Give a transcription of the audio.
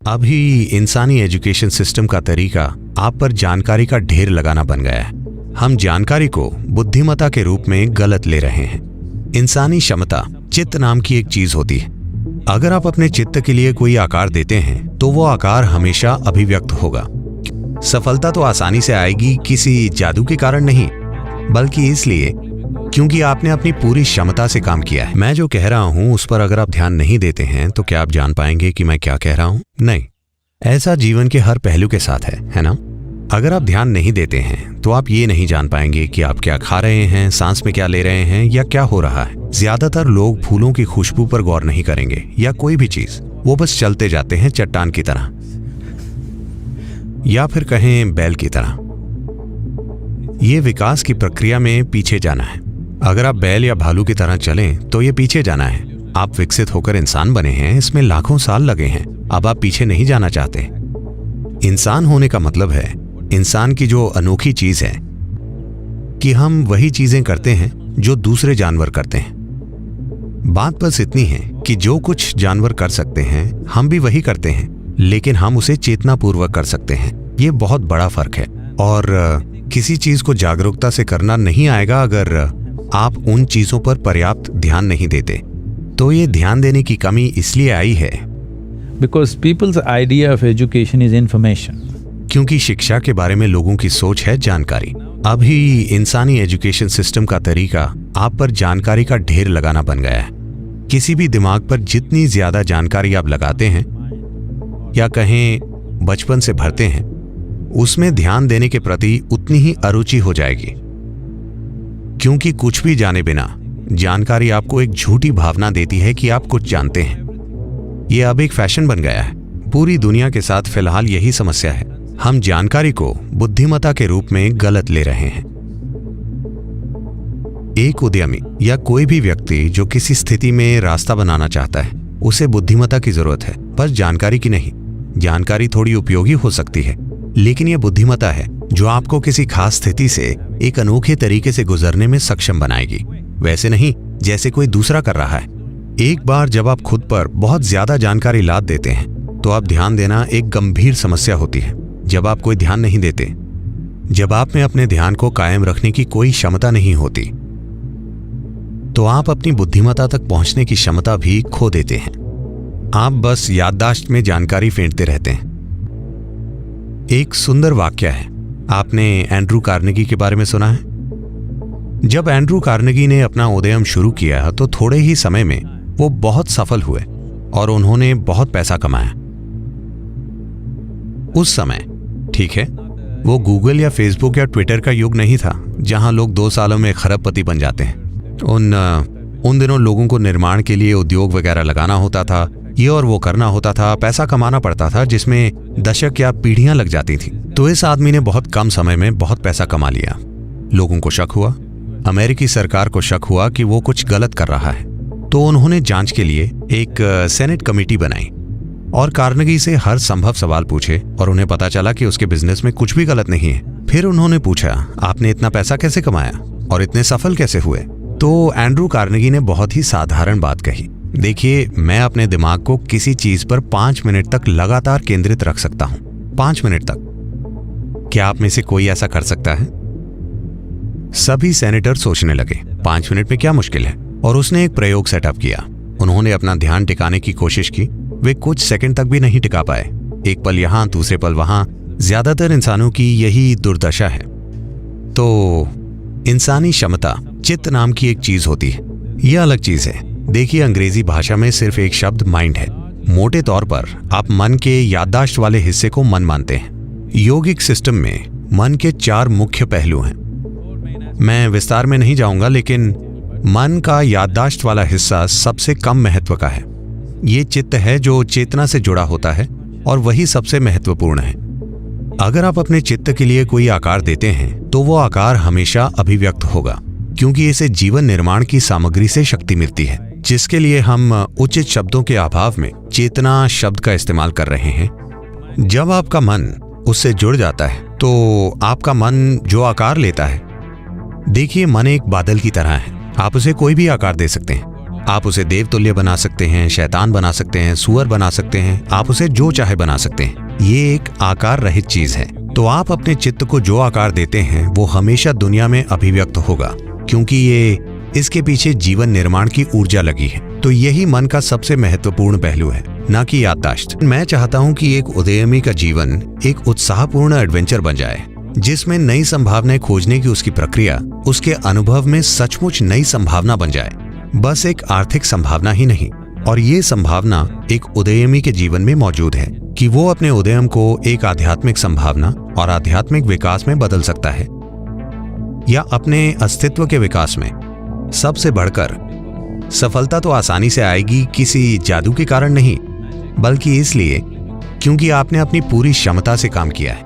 अभी इंसानी education system का तरीका आप पर जानकारी का ढेर लगाना बन गया है। हम जानकारी को बुद्धिमत्ता के रूप में गलत ले रहे हैं। इंसानी क्षमता चित्त नाम की एक चीज होती है। अगर आप अपने चित्त के लिए कोई आकार देते हैं तो वो आकार हमेशा अभिव्यक्त होगा। सफलता तो आसानी से आएगी, किसी जादू के कारण नहीं, बल्कि इसलिए क्योंकि आपने अपनी पूरी क्षमता से काम किया है। मैं जो कह रहा हूं उस पर अगर आप ध्यान नहीं देते हैं तो क्या आप जान पाएंगे कि मैं क्या कह रहा हूं? नहीं। ऐसा जीवन के हर पहलू के साथ है ना? अगर आप ध्यान नहीं देते हैं तो आप ये नहीं जान पाएंगे कि आप क्या खा रहे हैं, सांस में क्या ले रहे हैं या क्या हो रहा है। ज्यादातर लोग फूलों की खुशबू पर गौर नहीं करेंगे या कोई भी चीज, वो बस चलते जाते हैं चट्टान की तरह, या फिर कहें बैल की तरह। ये विकास की प्रक्रिया में पीछे जाना है। अगर आप बैल या भालू की तरह चलें तो ये पीछे जाना है। आप विकसित होकर इंसान बने हैं, इसमें लाखों साल लगे हैं। अब आप पीछे नहीं जाना चाहते। इंसान होने का मतलब है, इंसान की जो अनोखी चीज है कि हम वही चीजें करते हैं जो दूसरे जानवर करते हैं। बात बस इतनी है कि जो कुछ जानवर कर सकते हैं हम भी वही करते हैं, लेकिन हम उसे चेतनापूर्वक कर सकते हैं। ये बहुत बड़ा फर्क है। और किसी चीज को जागरूकता से करना नहीं आएगा अगर आप उन चीजों पर पर्याप्त ध्यान नहीं देते। तो ये ध्यान देने की कमी इसलिए आई है Because people's idea of education is information. क्योंकि शिक्षा के बारे में लोगों की सोच है जानकारी। अभी इंसानी एजुकेशन सिस्टम का तरीका आप पर जानकारी का ढेर लगाना बन गया है। किसी भी दिमाग पर जितनी ज्यादा जानकारी आप लगाते हैं या कहें बचपन से भरते हैं, उसमें ध्यान देने के प्रति उतनी ही अरुचि हो जाएगी। क्योंकि कुछ भी जाने बिना जानकारी आपको एक झूठी भावना देती है कि आप कुछ जानते हैं। यह अब एक फैशन बन गया है। पूरी दुनिया के साथ फिलहाल यही समस्या है। हम जानकारी को बुद्धिमत्ता के रूप में गलत ले रहे हैं। एक उद्यमी या कोई भी व्यक्ति जो किसी स्थिति में रास्ता बनाना चाहता है, उसे बुद्धिमत्ता की जरूरत है, पर जानकारी की नहीं। जानकारी थोड़ी उपयोगी हो सकती है, लेकिन यह बुद्धिमत्ता है जो आपको किसी खास स्थिति से एक अनोखे तरीके से गुजरने में सक्षम बनाएगी। वैसे नहीं जैसे कोई दूसरा कर रहा है। एक बार जब आप खुद पर बहुत ज्यादा जानकारी लाद देते हैं तो आप ध्यान देना एक गंभीर समस्या होती है। जब आप कोई ध्यान नहीं देते, जब आप में अपने ध्यान को कायम रखने की कोई क्षमता नहीं होती, तो आप अपनी बुद्धिमत्ता तक पहुंचने की क्षमता भी खो देते हैं। आप बस याददाश्त में जानकारी फेंटते रहते हैं। एक सुंदर वाक्य है, आपने एंड्रू कार्नेगी के बारे में सुना है? जब एंड्रू कार्नेगी ने अपना उद्यम शुरू किया तो थोड़े ही समय में वो बहुत सफल हुए और उन्होंने बहुत पैसा कमाया। उस समय, ठीक है, वो गूगल या फेसबुक या ट्विटर का युग नहीं था जहां लोग 2 सालों में खरबपति बन जाते हैं। उन दिनों लोगों को निर्माण के लिए उद्योग वगैरह लगाना होता था, ये और वो करना होता था, पैसा कमाना पड़ता था, जिसमें दशक या पीढ़ियां लग जाती थी। तो इस आदमी ने बहुत कम समय में बहुत पैसा कमा लिया। लोगों को शक हुआ, अमेरिकी सरकार को शक हुआ कि वो कुछ गलत कर रहा है। तो उन्होंने जांच के लिए एक सेनेट कमेटी बनाई और कार्नेगी से हर संभव सवाल पूछे और उन्हें पता चला कि उसके बिजनेस में कुछ भी गलत नहीं है। फिर उन्होंने पूछा, आपने इतना पैसा कैसे कमाया और इतने सफल कैसे हुए? तो एंड्रू कार्नेगी ने बहुत ही साधारण बात कही, देखिए, मैं अपने दिमाग को किसी चीज पर 5 मिनट तक लगातार केंद्रित रख सकता हूं। 5 मिनट तक। क्या आप में से कोई ऐसा कर सकता है? सभी सेनेटर सोचने लगे, 5 मिनट में क्या मुश्किल है? और उसने एक प्रयोग सेटअप किया। उन्होंने अपना ध्यान टिकाने की कोशिश की। वे कुछ सेकंड तक भी नहीं टिका पाए। एक पल यहां, दूसरे पल वहां। ज्यादातर इंसानों की यही दुर्दशा है। तो इंसानी क्षमता चित्त नाम की एक चीज होती है। यह अलग चीज है। देखिए, अंग्रेजी भाषा में सिर्फ एक शब्द माइंड है। मोटे तौर पर आप मन के याददाश्त वाले हिस्से को मन मानते हैं। योगिक सिस्टम में मन के 4 मुख्य पहलू हैं। मैं विस्तार में नहीं जाऊंगा, लेकिन मन का याददाश्त वाला हिस्सा सबसे कम महत्व का है। ये चित्त है जो चेतना से जुड़ा होता है और वही सबसे महत्वपूर्ण है। अगर आप अपने चित्त के लिए कोई आकार देते हैं तो वो आकार हमेशा अभिव्यक्त होगा, क्योंकि इसे जीवन निर्माण की सामग्री से शक्ति मिलती है, जिसके लिए हम उचित शब्दों के अभाव में चेतना शब्द का इस्तेमाल कर रहे हैं। जब आपका मन उससे जुड़ जाता है तो आपका मन जो आकार लेता है, देखिए, मन एक बादल की तरह है। आप उसे कोई भी आकार दे सकते हैं। आप उसे देवतुल्य बना सकते हैं, शैतान बना सकते हैं, सुअर बना सकते हैं, आप उसे जो चाहे बना सकते हैं। ये एक आकार रहित चीज है। तो आप अपने चित्त को जो आकार देते हैं वो हमेशा दुनिया में अभिव्यक्त होगा, क्योंकि इसके पीछे जीवन निर्माण की ऊर्जा लगी है। तो यही मन का सबसे महत्वपूर्ण पहलू है, ना कि याददाश्त। मैं चाहता हूं कि एक उदयमी का जीवन एक उत्साहपूर्ण एडवेंचर बन जाए, जिसमें नई संभावनाएं खोजने की उसकी प्रक्रिया उसके अनुभव में सचमुच नई संभावना बन जाए, बस एक आर्थिक संभावना ही नहीं। और ये संभावना एक उदयमी के जीवन में मौजूद है कि वो अपने उदयम को एक आध्यात्मिक संभावना और आध्यात्मिक विकास में बदल सकता है, या अपने अस्तित्व के विकास में। सबसे बढ़कर सफलता तो आसानी से आएगी किसी जादू के कारण नहीं, बल्कि इसलिए क्योंकि आपने अपनी पूरी क्षमता से काम किया है।